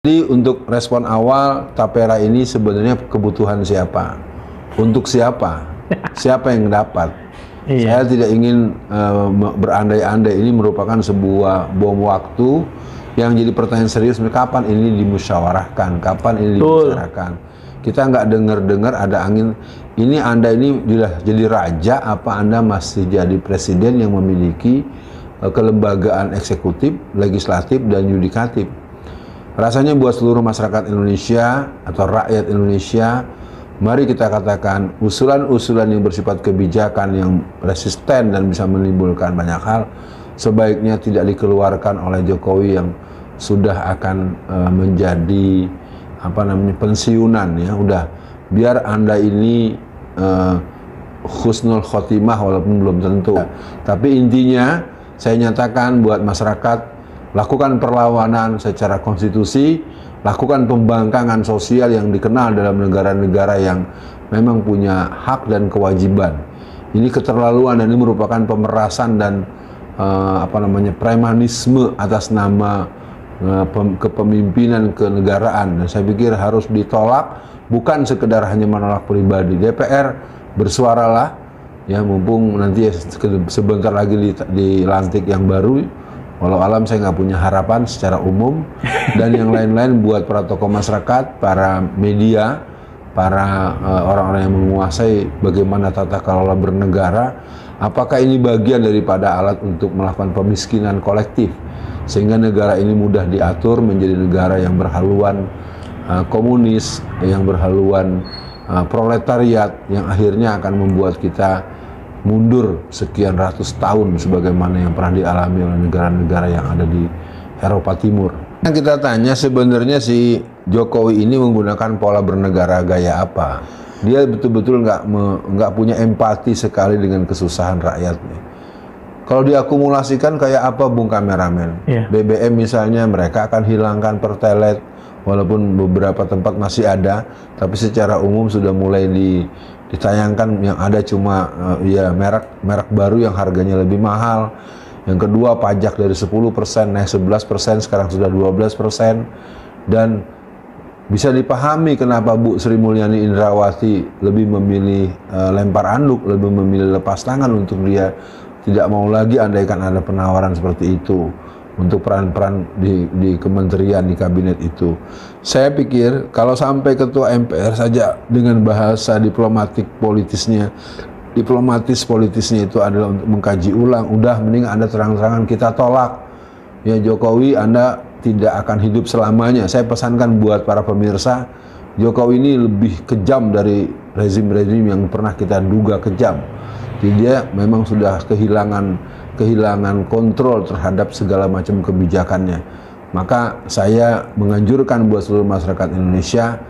Jadi untuk respon awal, tapera ini sebenarnya kebutuhan siapa? Untuk siapa? Siapa yang dapat? Iya. Saya tidak ingin berandai-andai. Ini merupakan sebuah bom waktu yang jadi pertanyaan serius. Kapan ini dimusyawarahkan? Kapan ini dibicarakan? Kita nggak dengar-dengar ada angin. Ini Anda ini jadi raja, apa Anda masih jadi presiden yang memiliki kelembagaan eksekutif, legislatif, dan yudikatif? Rasanya buat seluruh masyarakat Indonesia atau rakyat Indonesia, mari kita katakan usulan-usulan yang bersifat kebijakan yang resisten dan bisa menimbulkan banyak hal sebaiknya tidak dikeluarkan oleh Jokowi yang sudah akan menjadi pensiunan ya. Udah biar Anda ini husnul khotimah walaupun belum tentu. Tapi intinya saya nyatakan buat masyarakat, lakukan perlawanan secara konstitusi, lakukan pembangkangan sosial yang dikenal dalam negara-negara yang memang punya hak dan kewajiban. Ini keterlaluan dan ini merupakan pemerasan dan premanisme atas nama kepemimpinan kenegaraan. Dan saya pikir harus ditolak, bukan sekedar hanya menolak pribadi. DPR bersuaralah, ya mumpung nanti sebentar lagi dilantik yang baru. Walau alam saya nggak punya harapan secara umum, dan yang lain-lain buat para tokoh masyarakat, para media, para orang-orang yang menguasai bagaimana tata kelola bernegara. Apakah ini bagian daripada alat untuk melakukan pemiskinan kolektif sehingga negara ini mudah diatur menjadi negara yang berhaluan komunis, yang berhaluan proletariat, yang akhirnya akan membuat kita mundur sekian ratus tahun sebagaimana yang pernah dialami oleh negara-negara yang ada di Eropa Timur. Yang kita tanya sebenarnya si Jokowi ini menggunakan pola bernegara gaya apa? Dia betul-betul nggak punya empati sekali dengan kesusahan rakyatnya. Kalau diakumulasikan kayak apa, Bung Kameramen? Yeah. BBM misalnya mereka akan hilangkan pertelet, walaupun beberapa tempat masih ada, tapi secara umum sudah mulai ditayangkan yang ada cuma merek baru yang harganya lebih mahal. Yang kedua, pajak dari 10% naik 11%, sekarang sudah 12%. Dan bisa dipahami kenapa Bu Sri Mulyani Indrawati lebih memilih lempar anduk, lebih memilih lepas tangan untuk dia tidak mau lagi andaikan ada penawaran seperti itu untuk peran-peran di kementerian, di kabinet itu. Saya pikir kalau sampai ketua MPR saja dengan bahasa diplomatis politisnya itu adalah untuk mengkaji ulang, udah mending Anda terang-terangan kita tolak. Ya Jokowi, Anda tidak akan hidup selamanya. Saya pesankan buat para pemirsa, Jokowi ini lebih kejam dari rezim-rezim yang pernah kita duga kejam. Dia memang sudah kehilangan kontrol terhadap segala macam kebijakannya. Maka saya menganjurkan buat seluruh masyarakat Indonesia,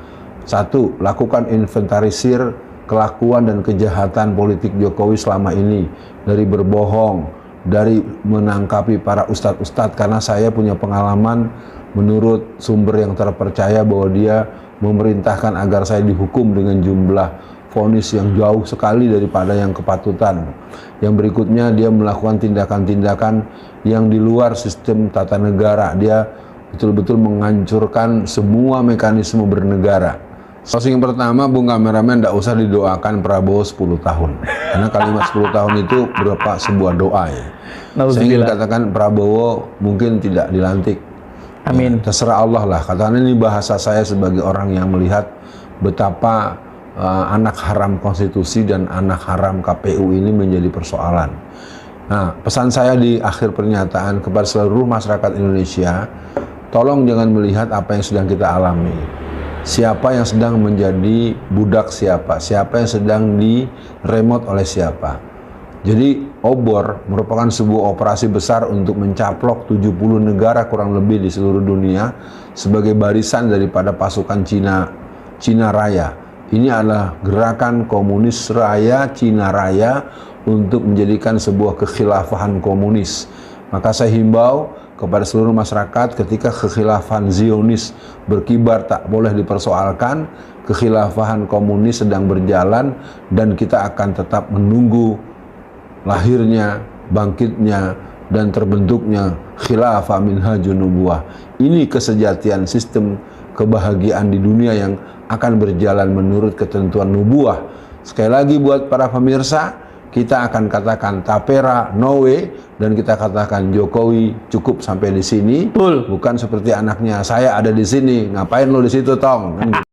satu, lakukan inventarisir kelakuan dan kejahatan politik Jokowi selama ini, dari berbohong, dari menangkapi para ustadz-ustadz, karena saya punya pengalaman menurut sumber yang terpercaya bahwa dia memerintahkan agar saya dihukum dengan jumlah vonis yang jauh sekali daripada yang kepatutan. Yang berikutnya, dia melakukan tindakan-tindakan yang di luar sistem tata negara. Dia betul-betul menghancurkan semua mekanisme bernegara. Closing pertama, Bung Kameramen, tidak usah didoakan Prabowo 10 tahun. Karena kalimat 10 tahun itu berupa sebuah doa ya. Saya ingin katakan Prabowo mungkin tidak dilantik. Amin. Ya, terserah Allah lah. Katakan ini bahasa saya sebagai orang yang melihat betapa anak haram konstitusi dan anak haram KPU ini menjadi persoalan. Nah, pesan saya di akhir pernyataan kepada seluruh masyarakat Indonesia, tolong jangan melihat apa yang sedang kita alami. Siapa yang sedang menjadi budak siapa yang sedang diremot oleh siapa. Jadi obor merupakan sebuah operasi besar untuk mencaplok 70 negara kurang lebih di seluruh dunia sebagai barisan daripada pasukan Cina Raya. Ini adalah gerakan komunis raya, Cina Raya, untuk menjadikan sebuah kekhilafahan komunis. Maka saya himbau kepada seluruh masyarakat, ketika kekhilafahan Zionis berkibar tak boleh dipersoalkan, kekhilafahan komunis sedang berjalan, dan kita akan tetap menunggu lahirnya, bangkitnya dan terbentuknya khilafah minhajun nubuwah. Ini kesejatian sistem kebahagiaan di dunia yang akan berjalan menurut ketentuan nubuwah. Sekali lagi buat para pemirsa, kita akan katakan tapera, no way, dan kita katakan Jokowi cukup sampai di sini. Bukan seperti anaknya, saya ada di sini, ngapain lo di situ tong?